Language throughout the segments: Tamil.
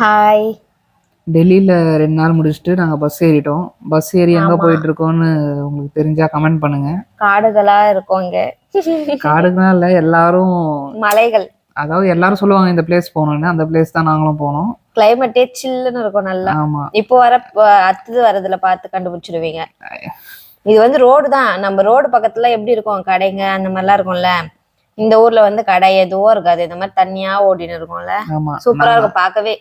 ஹாய். டெல்லியில் 2 நாள் முடிச்சுட்டு நாங்கள் பஸ் ஏறிட்டோம். பஸ் ஏறி எங்கே ஆமா, போயிட்டுருக்கோன்னு உங்களுக்கு தெரிஞ்சா கமெண்ட் பண்ணுங்கள். காடுகளா இருக்கும் இங்க. காடுக்குலாம் இல்லை, எல்லாரும் மலைகள். அதாவது எல்லாரும் சொல்லுவாங்க இந்த பிளேஸ் போகணுன்னு. அந்த பிளேஸ் தான் நாங்களும் போனோம். கிளைமேட்டே சில்லுன்னு இருக்கும் நல்லா. ஆமாம். இப்போ வர அடுத்தது வரதுல பார்த்து கண்டுபிடிச்சிடுவீங்க. இது வந்து ரோடு தான். நம்ம ரோடு பக்கத்துல எப்படி இருக்கும் கடைங்க அந்த மாதிரிலாம் இருக்கும்ல. இந்த ஊர்ல வந்து கடை எதுவும் இருக்காது. இந்த மாதிரி தனியா ஓடின்னு இருக்கும்ல. ஆமாம். சூப்பரா இருக்கும் பார்க்கவே.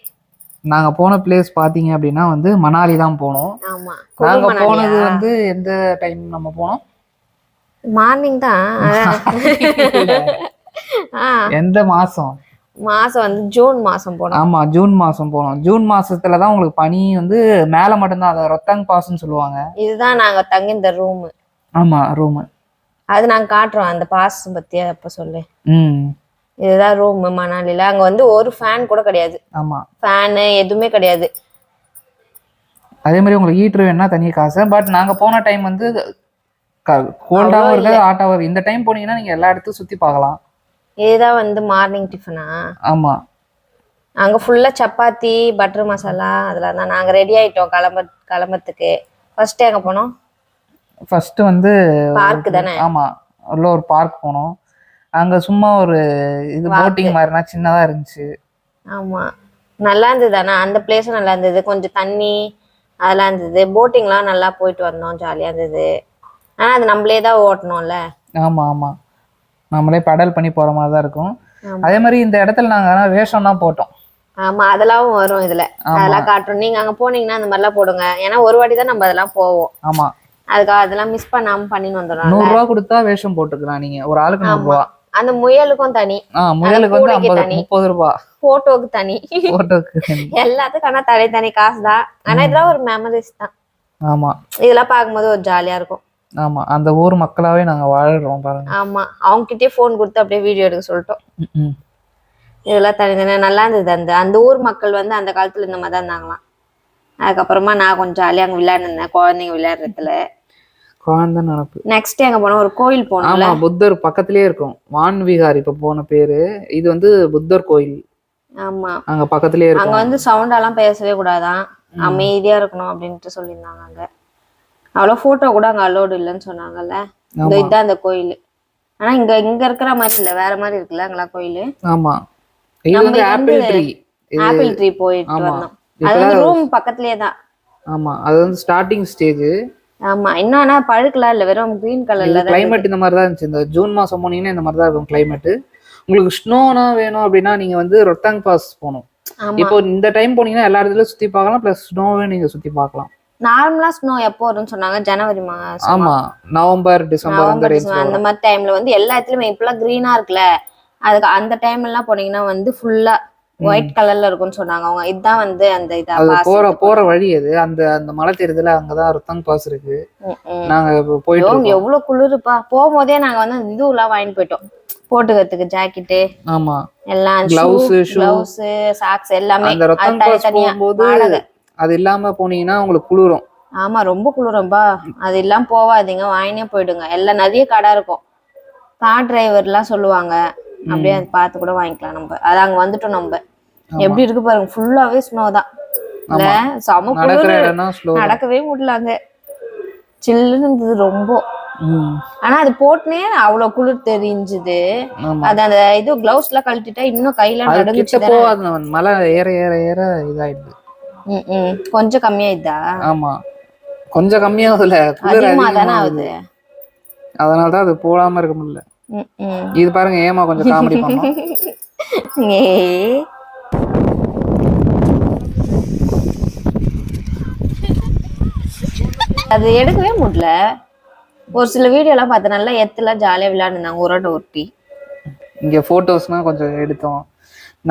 நாங்கள் போன பிளேஸ் பார்த்தீங்க அப்படின்னா வந்து மணாலி தான் போனோம். ஆமா. நாங்கள் போனது வந்து எந்த டைம் நம்ம போனோம்? மார்னிங் தான். எந்த மாதம்? மாசம் வந்து ஜூன் மாசம் போனோம். ஆமா, ஜூன் மாசம் போனோம். ஜூன் மாசத்துல தான் உங்களுக்கு பனி வந்து மேல மட்டும்தான், அதை ரொத்தாங் பாஸ்ன்னு சொல்லுவாங்க. இதுதான் நாங்க தங்கி இந்த ரூம். ஆமா, ரூம். அது நாங்க காட்டுறோம் அந்த பாஸ் பத்தி அப்ப சொல்லு. ம். இதுதான் ரூம் மணாலில. அங்க வந்து ஒரு ஃபேன் கூட கிடையாது. ஆமா, ஃபேனு எதுவுமே கிடையாது. அதே மாதிரி உங்களுக்கு ஹீட்டர் வேணா தனி காசு. பட் நாங்க போன டைம் வந்து கோல்டாவும் இருக்காது, ஹாட்டாவும். இந்த டைம் போனீங்கன்னா நீங்க எல்லா இடத்தையும் சுத்தி பார்க்கலாம். இதுதான் வந்து மார்னிங் டிஃபனா. ஆமா, அங்க ஃபுல்லா சப்பாத்தி பட்டர் மசாலா அதெல்லாம் தான். நாங்க ரெடி ஆயிட்டோம் கிளம்பத்துக்கு. ஃபர்ஸ்ட் எங்க போனோம்? ஃபர்ஸ்ட் வந்து பார்க் தானே. ஆமா, உள்ள ஒரு பார்க் போனோம். அங்க சும்மா ஒரு இது போட்டிங் மாதிரினா சின்னதா இருந்துச்சு. ஆமா, நல்லா இருந்தது. ஆனா அந்த பிளேஸும் நல்லா இருந்தது. கொஞ்சம் தண்ணி அதெல்லாம் இருந்தது. போட்டிங்லாம் நல்லா போயிட்டு வந்தோம், ஜாலியா இருந்தது. ஆனா அது நம்மளே தான் ஓட்டணும்ல. ஆமா ஆமா, நம்மளே பெடல் பண்ணி போற மாதிரி தான் இருக்கும். அதே மாதிரி இந்த இடத்துல நாங்க வேஷம் தான் போட்டோம். ஆமா, அதெல்லாம் வரும் இதுல. அதெல்லாம் காட்டுறோம். நீங்க அங்க போனீங்கன்னா அந்த மாதிரிலாம் போடுங்க. ஏன்னா ஒரு வாட்டி தான் நம்ம அதெல்லாம் போவோம். ஆமா, அதுக்காக அதெல்லாம் மிஸ் பண்ணாம பண்ணின்னு வந்துடும். 100 ரூபா கொடுத்தா வேஷம் போட்டுக்கலாம் நீங்க. ஒரு ஆளுக்கு 100 ரூபா. அந்த முயலுக்கும் தனி. முயலுக்கு வந்து 30 ரூபா. போட்டோக்கு தனி. போட்டோக்கு எல்லாத்துக்கும் ஆனா தனி காசு தான். ஆனா இதெல்லாம் ஒரு மெமரிஸ் தான். ஆமா, இதெல்லாம் பார்க்கும்போது ஒரு ஜாலியா இருக்கும். ஆமா, அந்த ஊர் மக்களாவே நாங்க வாழ்றோம் பாருங்க. ஆமா, அவங்க கிட்டே போன் கொடுத்து அப்படியே வீடியோ எடுக்க சொல்லிட்டோம். இதெல்லாம் தனித்தனியா நல்லா இருந்தது. அந்த ஊர் மக்கள் வந்து அந்த காலத்துல இந்த மாதிரி தான் இருந்தாங்களாம். அதுக்கப்புறமா நான் கொஞ்சம் ஜாலியா அங்க விளையாடுனேன், குழந்தைங்க விளையாடுறதுல. குழந்தை நினப்பு. நெக்ஸ்ட் எங்க போனோம்? ஒரு கோயில் போனோம். ஆமா, புத்தர் பக்கத்திலே இருக்கும். வான் விஹார் இப்ப போன பேரு. இது வந்து புத்தர் கோயில். ஆமா, அங்க பக்கத்திலே இருக்கும். அங்க வந்து சவுண்டாலாம் பேசவே கூடாதான், அமைதியா இருக்கணும் அப்படின்ட்டு சொல்லியிருந்தாங்க. அங்க அவ்வளவு போட்டோ கூட அங்க அலோடு இல்லைன்னு சொன்னாங்கல்ல. இதுதான் அந்த கோயில். ஆனா இங்க இருக்கிற மாதிரி இல்ல, வேற மாதிரி இருக்குல்ல அங்கெல்லாம் கோயில். ஆமா, இது வந்து ஆப்பிள் ட்ரீ போயிட்டு வந்தோம். அது வந்து ரூம் பக்கத்துலயே தான். ஆமா, அது வந்து ஸ்டார்டிங் ஸ்டேஜ். ஆமா, இன்னும் ஆனா பழுக்கலாம் இல்ல, வெறும் கிரீன் கலர்ல தான். கிளைமேட் இந்த மாதிரி தான் இருந்துச்சு. இந்த ஜூன் மாசம் போனீங்கன்னா இந்த மாதிரி தான் இருக்கும் கிளைமேட். உங்களுக்கு ஸ்னோனா வேணும் அப்படின்னா நீங்க வந்து ரொத்தாங் பாஸ் போகணும். இப்போ இந்த டைம் போனீங்கன்னா எல்லா இடத்துலயும் சுத்தி பார்க்கலாம், பிளஸ் ஸ்னோவே நீங்க சுத்தி பார்க்கலாம். நார்மலா ஸ்னோ எப்போ வரும்னு சொன்னாங்க? ஜனவரி மாசம். ஆமா, நவம்பர் டிசம்பர் அந்த மாதிரி டைம்ல வந்து எல்லா இடத்துலயுமே இப்பெல்லாம் கிரீனா இருக்குல்ல, அதுக்கு அந்த டைம் எல்லாம் போனீங்கன்னா வந்து ஃபுல்லா ஒயிட் கலர்ல இருக்கும்னு சொன்னாங்க அவங்க. இதுதான் வந்து அந்த போற வழி. அது அந்த அந்த மலை தெரியுதுல, அங்கதான் ரொத்தாங் பாஸ் இருக்கு. நாங்க போயிட்டு எவ்வளவு குளிருப்பா. போகும்போதே நாங்க வந்து இதுலாம் வாங்கிட்டு போயிட்டோம், போட்டுக்கிறதுக்கு ஜாக்கெட்டு. ஆமா, எல்லாம் கிளவுஸ் சாக்ஸ் எல்லாமே. அந்த ரொத்தாங் பாஸ் போகும்போது அது இல்லாம போனீங்கன்னா உங்களுக்கு குளிரும். ஆமா, ரொம்ப குளிரும்பா. அது இல்லாம போவாதீங்க, வாங்கினே போயிடுங்க. எல்லாம் நிறைய கடை இருக்கும். கார் டிரைவர் எல்லாம் சொல்லுவாங்க, அப்படியே அதை பார்த்து கூட வாங்கிக்கலாம் நம்ம. அது அங்க வந்துட்டோம் நம்ம. எப்படி இருக்கு பாருங்க, ஃபுல்லாவே ஸ்னோ தான் இல்ல. செம குளிர், நடக்கவே முடியல. அங்க சில்லுன்னு இருந்தது ரொம்ப. ஆனா அது போட்டுனே அவ்வளவு குளிர் தெரிஞ்சுது. அது அந்த இது கிளவுஸ் எல்லாம் கழட்டிட்டா இன்னும் கையில நடுங்குச்சு. மலை ஏற ஏற ஏற இதாயிடுது. கொஞ்சம் கம்மியாயிதா? ஆமா, கொஞ்சம் கம்மியாகுதுல, குளிர் அதிகமா தானே ஆகுது. அதனாலதான் அது போடாம இருக்க முடியல. இது பாருங்க, ஏமா கொஞ்சம் காமெடி பண்ணோம். அது எடுக்கவே முடியல. ஒரு சில வீடியோ எல்லாம் பார்த்தேன், நல்லா எத்தல ஜாலியா விளையாடுனாங்க உரோட ஒட்டி. இங்க போட்டோஸ்னா கொஞ்சம் எடுத்தோம்,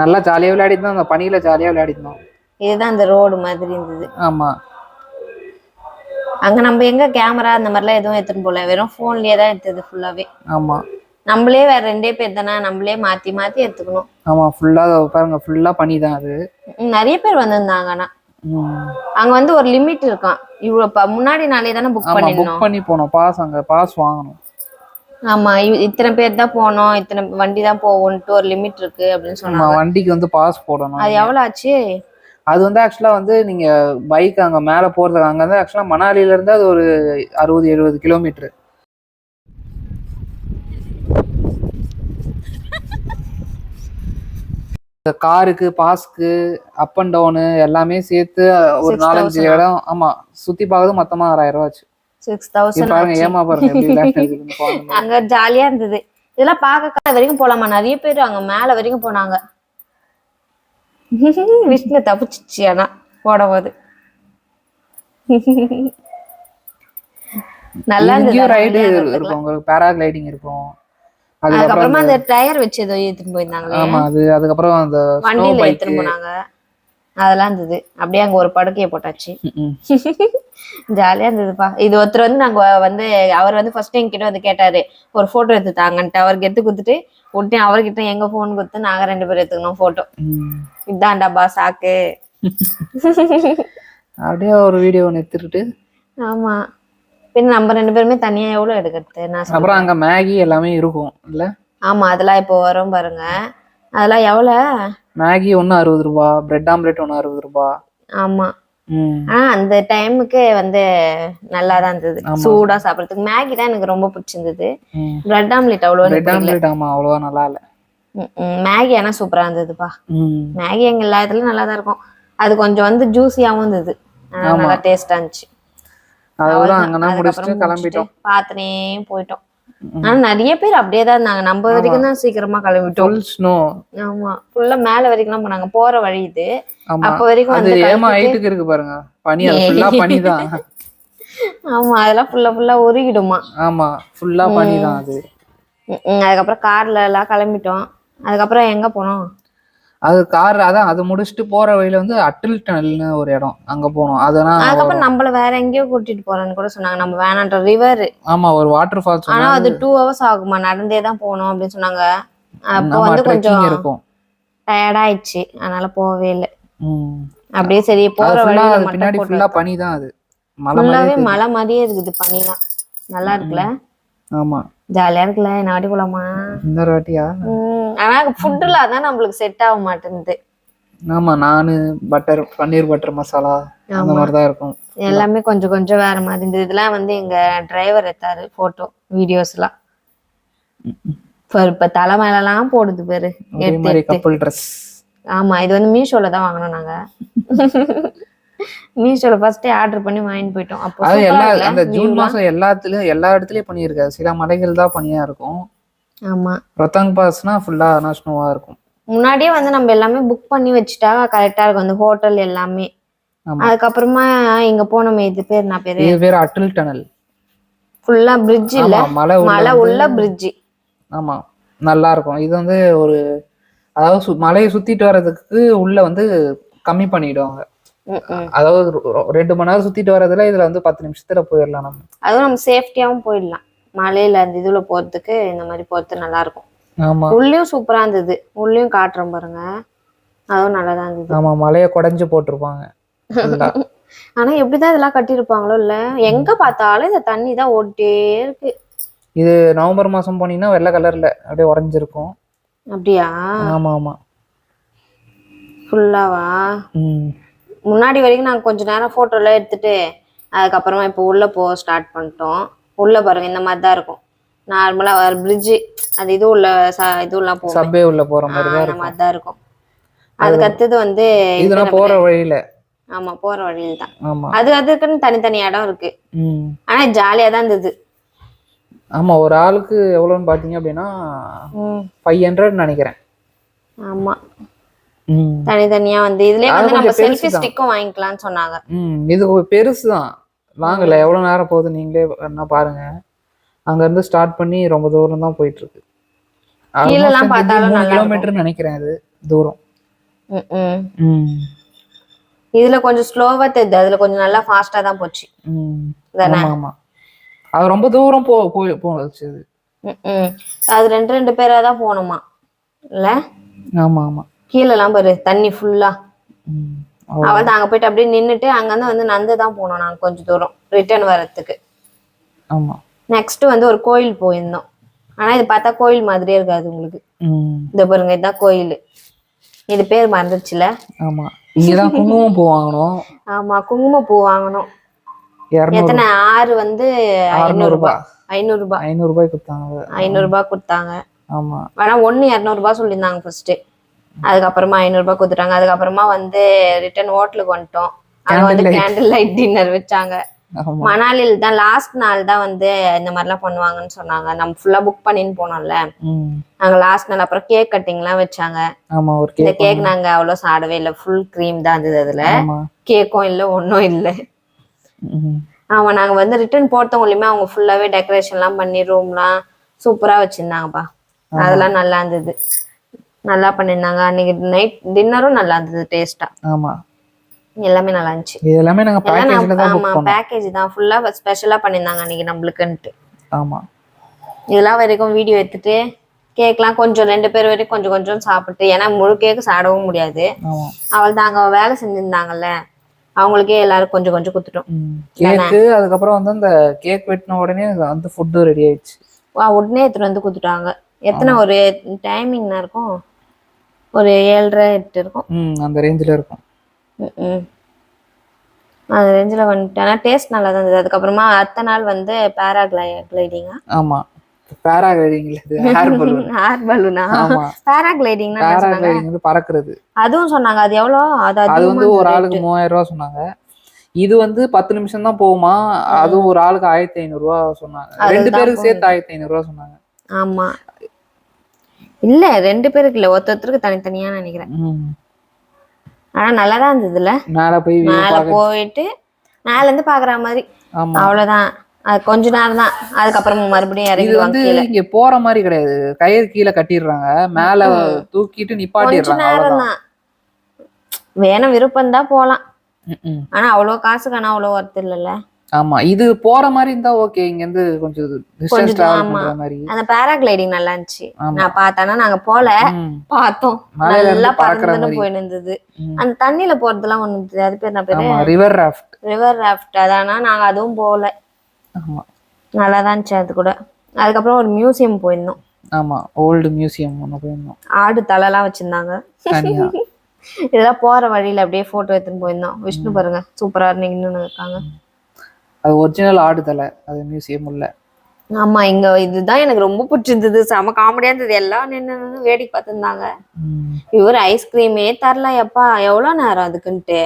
நல்லா ஜாலியா விளையாடிருந்தோம். அந்த பனியில ஜாலியா விளையாடிருந்தோம். இதுதான் அந்த ரோடு மாதிரி இருந்தது. ஆமா, அங்க நம்ம எங்க கேமரா அந்த மாதிரிலாம் எதுவும் எடுத்துன்னு போல, வெறும் போன்லயே தான் எடுத்தது ஃபுல்லாவே. ஆமா, நம்மளே வேற 2 பேர் தானே, நம்மளே மாத்தி மாத்தி எடுத்துக்கணும். ஆமா, ஃபுல்லா பாருங்க, ஃபுல்லா பனி தான். அது நிறைய பேர் வந்திருந்தாங்க. ஆனா அங்க வந்து ஒரு லிமிட் இருக்கான். இவ்வளவு முன்னாடி நாளே தானே புக் பண்ணி போனோம். பாஸ் அங்க பாஸ் வாங்கணும். ஆமா, இத்தனை பேர் தான் போனோம், இத்தனை வண்டி தான் போவோம்ட்டு ஒரு லிமிட் இருக்கு அப்படின்னு சொன்னாங்க. வண்டிக்கு வந்து பாஸ் போடணும். அது எவ்வளவு ஆச்சு? அது வந்து ஆக்சுவலா வந்து நீங்க பைக் அங்க மேல போறதுக்கு அங்க இருந்து ஆக்சுவலா மணாலில இருந்து அது ஒரு 60-70 கிலோமீட்டர். இந்த காருக்கு பாஸ்க்கு அப் அண்ட் டவுனு எல்லாமே சேர்த்து ஒரு 4-5 இடம். ஆமா சுத்தி பார்க்கறது மொத்தமா 6000 ரூபாய் ஆச்சு. 6000 பாருங்க ஏமா பாருங்க எப்படி விளையாட்டு இருக்குன்னு. அங்க ஜாலியா இருந்தது. இதெல்லாம் பார்க்க வரைக்கும் போலாமா, நிறைய பேர் அங்க மேல வரைக்கும் போனாங்க. விஷ்ணு தப்பிச்சிச்சு ஆனா போடும்போது. நல்லா இருந்தது. ரைடு இருக்கும் உங்களுக்கு, பேராகிளைடிங் இருக்கும். அதுக்கப்புறமா அந்த டயர் வச்சு ஏதோ ஏத்திட்டு போயிருந்தாங்களே. ஆமா அது அதுக்கப்புறம் அந்த வண்டியில ஏத்திட்டு போனாங்க. அதெல்லாம் இருந்தது. அப்படியே அங்க ஒரு படுக்கையை போட்டாச்சு. ஜாலியா இருந்ததுப்பா. இது ஒருத்தர் வந்து நாங்க வந்து அவர் வந்து ஃபர்ஸ்ட் டைம் கிட்ட வந்து கேட்டாரு ஒரு போட்டோ எடுத்து தாங்கன்ட்டு. அவருக்கு எடுத்து கொடுத்துட்டு உடனே அவர்கிட்ட எங்க போன் கொடுத்து நாங்க 2 பேரும் எடுத்துக்கணும் போட்டோ. இதான்டாப்பா சாக்கு. அப்படியே ஒரு வீடியோ ஒன்று எடுத்துக்கிட்டு. ஆமா பின்ன நம்ம 2 பேருமே தனியா எவ்வளவு எடுக்கிறது. நான் அப்புறம் அங்க மேகி எல்லாமே இருக்கும் இல்ல. ஆமா அதெல்லாம் இப்போ வரும் பாருங்க. அதெல்லாம் எவ்வளவு? மேகி ஒண்ணு 60 ரூபாய், பிரெட் ஆம்லெட் ஒண்ணு 60 ரூபாய். ஆமா அந்த டைமுக்கு வந்து நல்லாதான் இருந்தது சூடா சாப்பிடறதுக்கு. மேகி தான் எனக்கு ரொம்ப பிடிச்சிருந்தது. பிரெட் ஆம்லெட் அவ்வளவா நல்லா இல்ல. மேகி ஆனா சூப்பரா இருந்ததுப்பா. மேகி எங்க எல்லா இடத்துலயும் நல்லாதான் இருக்கும். அது கொஞ்சம் வந்து ஜூசியாவும் இருந்தது. நல்லா டேஸ்டா இருந்துச்சு. பாத்துனே போயிட்டோம். ஆனா நிறைய பேர் அப்படியேதான் இருந்தாங்க. நம்ம வரைக்கும் தான் சீக்கிரமா கிளம்பிட்டோம். ஆமா ஃபுல்லா மேல வரைக்கும் எல்லாம் போனாங்க. போற வழி இது. அப்ப வரைக்கும் இருக்கு பாருங்க பனி. அது ஃபுல்லா பனி தான். ஆமா அதெல்லாம் ஃபுல்லா உருகிடுமா. ஆமா ஃபுல்லா பனி தான் அது. அதுக்கப்புறம் கார்ல எல்லாம் கிளம்பிட்டோம். அதுக்கப்புறம் எங்க போனோம்? அது கார் அதான் அது முடிச்சுட்டு போற வழியில வந்து அட்டில் டனல்னு ஒரு இடம் அங்க போனோம். அதுக்கப்புறம் நம்மள வேற எங்கேயோ கூட்டிட்டு போறேன்னு கூட சொன்னாங்க. நம்ம வேணான்ற ரிவர். ஆமா ஒரு வாட்டர் ஃபால்ஸ். ஆனா அது 2 hours ஆகுமா, நடந்தே தான் போகணும் அப்படின்னு சொன்னாங்க. அப்போ வந்து கொஞ்சம் டயர்ட் ஆயிடுச்சு. அதனால போகவே இல்லை. அப்படியே சரி போற வழியில பின்னாடி ஃபுல்லா பனி தான். அது ஃபுல்லாவே மலை மாதிரியே இருக்குது. பனிலாம் நல்லா இருக்குல்ல. ஆமா ஜாலியா இருக்குல்ல. என்ன வாட்டி போலாமா? இந்த வாட்டியா? ஆனா ஃபுட்ல அதான் நம்மளுக்கு செட் ஆக மாட்டேங்குது. ஆமா நானு பன்னீர் பட்டர் மசாலா அந்த மாதிரி தான் இருக்கும். எல்லாமே கொஞ்சம் கொஞ்சம் வேற மாதிரி இருந்தது. இதெல்லாம் வந்து எங்க டிரைவர் எடுத்தாரு போட்டோ வீடியோஸ் எல்லாம். இப்ப தலை மேல எல்லாம் போடுது பேரு கப்புள் ட்ரெஸ். ஆமா இது வந்து மீஷோல தான் வாங்கினோம் நாங்க. மீஷோல ஃபர்ஸ்ட் ஆர்டர் பண்ணி வாங்கிட்டு போயிட்டோம். அப்போ அந்த ஜூன் மாசம் எல்லா இடத்துலயும் பனி இருக்காது. சில மலைகள் தான் பனியா இருக்கும். ஆமா ரொத்தாங் பாஸ்னா ஃபுல்லா ஸ்னோவா இருக்கும். முன்னாடியே வந்து நம்ம எல்லாமே புக் பண்ணி வச்சுட்டா கரெக்டா இருக்கும். அந்த ஹோட்டல் எல்லாமே. அதுக்கப்புறமா இங்க போனோமே இது பேர் என்ன பேரு? இது பேர் அட்டில் டனல். ஃபுல்லா பிரிட்ஜ் இல்ல, மலை உள்ள பிரிட்ஜ். ஆமா நல்லா இருக்கும். இது வந்து ஒரு அதாவது மலையை சுத்திட்டு வர்றதுக்கு உள்ள வந்து கம்மி பண்ணிடுவாங்க. அதாவது 2 மணி நேரம் சுத்திட்டு வர்றதுல இதுல வந்து 10 நிமிஷத்துல போயிடலாம். நம்ம அதுவும் நம்ம சேஃப்டியாவும் போயிடலாம். மலையில அந்த இதுல போறதுக்கு இந்த மாதிரி போறது நல்லா இருக்கும். ஆமா உள்ளயும் சூப்பரா இருந்தது. உள்ளயும் காட்டுறோம் பாருங்க. அதுவும் நல்லாதான் இருந்தது. ஆமா மலைய குடைஞ்சு போட்டிருப்பாங்க. ஆனா எப்படிதான் இதெல்லாம் கட்டியிருப்பாங்களோ இல்ல. எங்க பார்த்தாலும் இந்த தண்ணி தான் ஓடிட்டே இருக்கு. இது நவம்பர் மாசம் போனீங்கன்னா வெள்ளை கலர்ல அப்படியே உறைஞ்சிருக்கும். அப்படியா? ஆமா ஆமா ஃபுல்லாவா? முன்னாடி வரைக்கும் நாங்க கொஞ்ச நேரம் போட்டோ எல்லாம் எடுத்துட்டு அதுக்கப்புறமா இப்ப உள்ள போக ஸ்டார்ட் பண்ணிட்டோம். உள்ள பாருங்க இந்த மாதிரி தான் இருக்கும். நார்மலா ஒரு பிரிட்ஜ் அது இது உள்ள இதுலாம் போகும். சப்வே உள்ள போற மாதிரி தான் இருக்கும். அதுக்கு அடுத்தது வந்து இதெல்லாம் போற வழியில. ஆமா போற வழியில தான். அதுக்குன்னு தனித்தனி இடம் இருக்கு. ஆனா ஜாலியா தான் இருந்தது. ஆமா ஒரு ஆளுக்கு எவ்வளவுன்னு பாத்தீங்க அப்படின்னா 500 நினைக்கிறேன். ஆமா தனித்தனியா வந்து இதுலயே வந்து நம்ம செல்ஃபி ஸ்டிக்கும் வாங்கிக்கலாம்னு சொன்னாங்க. இது பெருசுதான். வாங்கல எவ்வளவு நேரம் போகுது நீங்களே என்ன பாருங்க. அங்க இருந்து ஸ்டார்ட் பண்ணி ரொம்ப தூரம் தான் போயிட்டு இருக்கு. கீழ எல்லாம் பார்த்தாலும் 3 கிலோமீட்டர் நினைக்கிறேன் அது தூரம். இதுல கொஞ்சம் ஸ்லோவா தெரியுது. அதுல கொஞ்சம் நல்லா ஃபாஸ்டா தான் போச்சு. ஆமா அது ரொம்ப தூரம் போச்சு. அது 2 பேரா தான் போகணுமா இல்ல? ஆமா ஆமா கீழ எல்லாம் பாரு தண்ணி ஃபுல்லா. அவள் அங்க போயிட்டு அப்படியே நின்னுட்டு அங்க இருந்து வந்து நந்து தான் போனோம் நாங்க கொஞ்சம் தூரம் ரிட்டர்ன் வர்றதுக்கு. ஆமா நெக்ஸ்ட் வந்து ஒரு கோயில் போயிருந்தோம். ஆனா இது பார்த்தா கோயில் மாதிரியே இருக்காது உங்களுக்கு. இந்த பாருங்க இதுதான் கோயில். இது பேர் மறந்துச்சுல. ஆமா இங்கதான் குங்குமம் பூ வாங்கணும். ஆமா குங்குமப்பூ வாங்கணும். 200 எத்தனை 6 வந்து 500 ரூபாய். 500 ரூபாய் 500 ரூபாய் கொடுத்தாங்க. 500 ரூபாய் கொடுத்தாங்க. ஆமா ஆனா 1 200 ரூபாய் சொல்லியிருந்தாங்க ஃபர்ஸ்ட். அதுக்கப்புறமா 500 ரூபாய் கொடுத்துட்டாங்க. அதுக்கப்புறமா வந்து ரிட்டர்ன் ஹோட்டலுக்கு வந்துட்டோம். அங்க வந்து கேண்டில் லைட் டின்னர் வச்சாங்க. ஆமா மணாலில தான் லாஸ்ட் நாள் தான் வந்து இந்த மாதிரிலாம் பண்ணுவாங்கன்னு சொன்னாங்க. நம்ம ஃபுல்லா புக் பண்ணின்னு போனோம்ல, அங்க லாஸ்ட் நாள். அப்புறம் கேக் கட்டிங்லாம் வச்சாங்க. ஆமா ஒரு இந்த கேக் கேக் நாங்க அவ்வளவு சாப்பிடவே இல்லை. ஃபுல் க்ரீம் தான் இருந்தது அதுல. ஆமா கேக்கும் இல்லை ஒன்றும் இல்லை. ஆமா நாங்க வந்து ரிட்டர்ன் போறவங்களுமே அவங்க ஃபுல்லாவே டெக்கரேஷன்லாம் பண்ணி ரூம்லாம் சூப்பரா வச்சிருந்தாங்கப்பா. அதெல்லாம் நல்லா இருந்தது. நல்லா பண்ணியிருந்தாங்க. அன்னைக்கு நைட் டின்னரும் நல்லா இருந்தது டேஸ்டா. ஆமா எல்லாமே நல்லா இருந்துச்சு. இது எல்லாமே நாங்க பேக்கேஜ்ல தான் புக் ஆமா பண்ணோம். பேக்கேஜ் தான் ஃபுல்லா ஸ்பெஷலா பண்ணியிருந்தாங்க அன்னைக்கு நம்மளுக்குன்ட்டு. ஆமா இதெல்லாம் வரைக்கும் வீடியோ எடுத்துட்டு கேக்லாம் கொஞ்சம் 2 பேர் வரைக்கும் கொஞ்சம் கொஞ்சம் சாப்பிட்டு, ஏன்னா முழு கேக்கு சாப்பிடவும் முடியாது. ஆமா அவள் தான் அங்க வேலை செஞ்சிருந்தாங்கல்ல, அவங்களுக்கே எல்லாரும் கொஞ்சம் கொஞ்சம் கொடுத்துட்டோம். கேக்கு. அதுக்கப்புறம் வந்து அந்த கேக் வெட்டின உடனே வந்து ஃபுட்டு ரெடி ஆயிடுச்சு. உடனே எடுத்துட்டு வந்து கொடுத்துட்டாங்க. எத்தனை ஒரு டைமிங்னா இருக்கும்? ஒரு 7:30 8 இருக்கும். அந்த ரேஞ்சில இருக்கும். அந்த ரேஞ்சில் வந்துட்டு. ஆனால் டேஸ்ட் நல்லா தான் இருந்தது. அதுக்கப்புறமா அடுத்த நாள் வந்து பேராகிளைடிங்கா. ஆமா பேராகிளைடிங்ல இது ஹேர் பலூன். ஹேர் பலூனா? ஆமா பேராகிளைடிங்னா பேராகிளைடிங் வந்து பறக்குறது. அதுவும் சொன்னாங்க. அது எவ்வளோ? அது வந்து ஒரு ஆளுக்கு 3000 ரூபாய் சொன்னாங்க. இது வந்து 10 நிமிஷம் தான் போகுமா. அது ஒரு ஆளுக்கு 1500 ரூபாய் சொன்னாங்க. 2 பேருக்கு சேர்த்து 1500 ரூபாய் சொன்னாங்க. ஆமா இல்ல 2 பேருக்கு இல்ல, ஒருத்தருக்கு தனித்தனியா நினைக்கிறேன். ஆனா நல்லாதான் இருந்ததுல. மேல போயிட்டு மேல இருந்து பாக்குற மாதிரி. அவ்வளவுதான். அது கொஞ்ச நேரம் தான். அதுக்கப்புறமா மறுபடியும் இறங்கி வந்து இங்க போற மாதிரி கிடையாது. கயிறு கீழே கட்டிடுறாங்க, மேல தூக்கிட்டு நிப்பாட்டிடுறாங்க. அவ்வளவுதான். வேணும் விருப்பம் தான் போலாம். ஆனா அவ்வளவு காசுக்கான அவ்வளவு ஒர்த் இல்லல்ல. ஆமா இது போற மாதிரி இருந்தா ஓகே. இங்க இருந்து கொஞ்சம் டிஸ்டன்ஸ் டிராவல் பண்ற மாதிரி. அந்த பேராகிளைடிங் நல்லா இருந்துச்சு. நான் பார்த்தானா நாங்க போல பார்த்தோம். நல்லா பறந்துன்னு போய் இருந்தது. அந்த தண்ணியில போறதெல்லாம் ஒண்ணு அது பேர் என்ன பேரு? River raft. River raft. அதானா நாங்க அதுவும் போல. ஆமா நல்லாதான் இருந்துச்சு அது கூட. அதுக்கப்புறம் ஒரு மியூசியம் போயிருந்தோம். ஆமா ஓல்டு மியூசியம் ஒண்ணு போயிருந்தோம். ஆடு தலைலாம் வச்சிருந்தாங்க. இதெல்லாம் போற வழியில அப்படியே போட்டோ எடுத்துன்னு போயிருந்தோம். விஷ்ணு பாருங்க சூப்பரா நின்னு இருக்காங்க. அது ஒரிஜினல் ஆடு தலை. அது மியூசியம் உள்ள. ஆமா இங்க இதுதான் எனக்கு ரொம்ப பிடிச்சிருந்தது. செம காமெடியா இருந்தது. எல்லாம் நின்று வேடிக்கை பார்த்துருந்தாங்க. இவர் ஐஸ்கிரீமே தரல. எப்பா எவ்வளவு நேரம் அதுக்குன்ட்டு.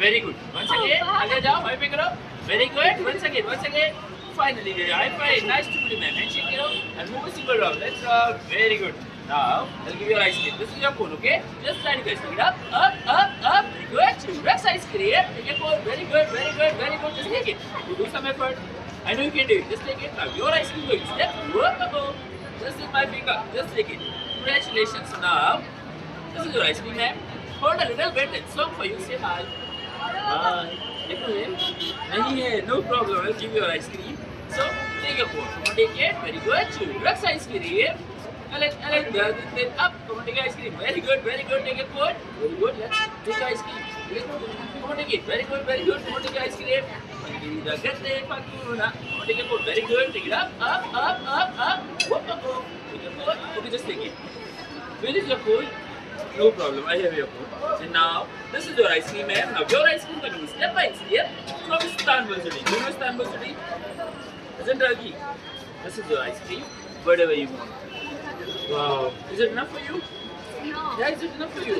Very good. Once again, आगे जाओ, high पे करो. Very good. Once again. Finally, high five. Nice to meet you, man. Handshake करो and move a single round. Let's round. Very good. Now, I'll give you your ice cream. This is your phone, okay? Just try to guys. Pick it up. Very good. Rex ice cream. Take your phone. Very good. Just take it. You do some effort. I know you can do it. Just take it. Now, your ice cream going. Step. Whoa. Just take my finger. Just take it. Congratulations. Now, this is your ice cream, man. Hold a little bit. It's long for you. Say hi. नहीं है, no problem. I'll give you your ice cream. So take your phone. Come on, take it. Very good. Rex ice cream. Then up. Come on, take ice cream. Very good. Take your phone. Very good. Let's take ice cream. Come on, take it. Very good. Come on, take ice cream. Get the Pakuna. Come on, take your phone. Very good. Take it up. Whoop. Take your phone. Okay, just take it. Where is your phone? No problem, I have your phone. So now, this is your ice cream, ma'am. Now your ice cream can be step by step from Istanbul city. You know Istanbul city? It's in Turkey. This is your ice cream, whatever you want. Wow. Is it enough for you? No. Yeah, is it enough for you?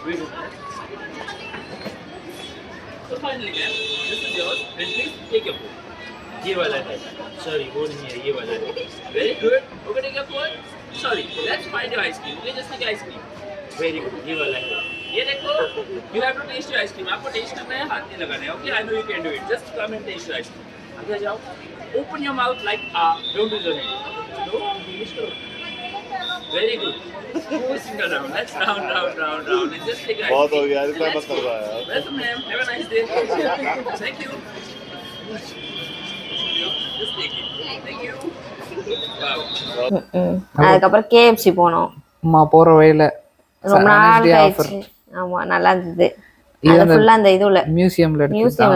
Wait. So finally, ma'am, this is yours. And please take your phone. ये वाला है. Sorry, वो नहीं है, ये वाला है. Very good. Okay, take your phone. Sorry, let's find your ice cream. Okay, just take ice cream. Very good. ये वाला है. ये देखो. You have to taste your ice cream. आपको taste करना है, हाथ नहीं लगाना है. Okay, I know you can do it. Just come and taste your ice cream. आगे जाओ. Open your mouth like don't do the hand. No, finish करो. Very good. Go single round. Let's round. And just take ice cream. बहुत हो गया. इतना मत कर रहा है. Welcome, ma'am. Have a nice day. Thank you. Just take it. Thank you. அதுக்கப்புறம் கேஎஃப்சி போனோம். போற வழியில ரொம்ப நாள் கழிச்சு. ஆமா நல்லா இருந்தது. அது ஃபுல்லா அந்த இதுல மியூசியம்ல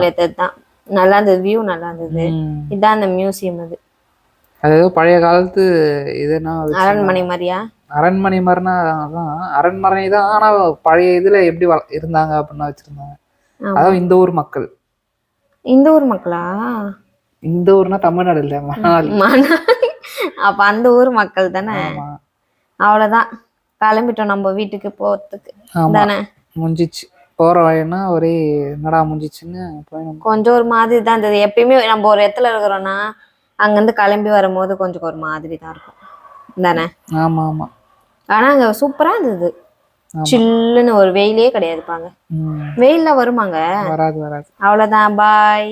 எடுத்தது தான். நல்லா இருந்தது. வியூ நல்லா இருந்தது. இதான் அந்த மியூசியம். அது ஏதோ பழைய காலத்து இதுனா அரண்மனை மாதிரியா? அரண்மனை மாதிரினா அதான் அரண்மனை தான். ஆனா பழைய இதுல எப்படி இருந்தாங்க அப்படின்னு வச்சிருந்தாங்க. ஆமா. அதாவது இந்த ஊர் மக்கள். இந்த ஊர் மக்களா? இந்த ஊர்னா தமிழ்நாடு இல்ல, மணாலி. மணாலி. அப்ப அந்த ஊர் மக்கள் தானே. ஆமா அவ்வளவுதான், கிளம்பிட்டோம் நம்ம வீட்டுக்கு போறதுக்கு ஆமா தானே. முடிஞ்சிச்சு. போற வழின்னா ஒரே என்னடா முடிஞ்சிச்சுன்னு போய் கொஞ்சம் ஒரு மாதிரி தான் இருந்தது. எப்பயுமே நம்ம ஒரு இடத்துல இருக்கிறோம்னா அங்கிருந்து கிளம்பி வரும்போது கொஞ்சம் ஒரு மாதிரி தான் இருக்கும் தானே. ஆமா ஆமா. ஆனா அங்க சூப்பரா இருந்தது, ஆமா. சில்லுன்னு, ஒரு வெயிலே கிடையாதுப்பாங்க. ம். வெயில்ல வருமாங்க? வராது வராது. அவ்வளவுதான், பாய்.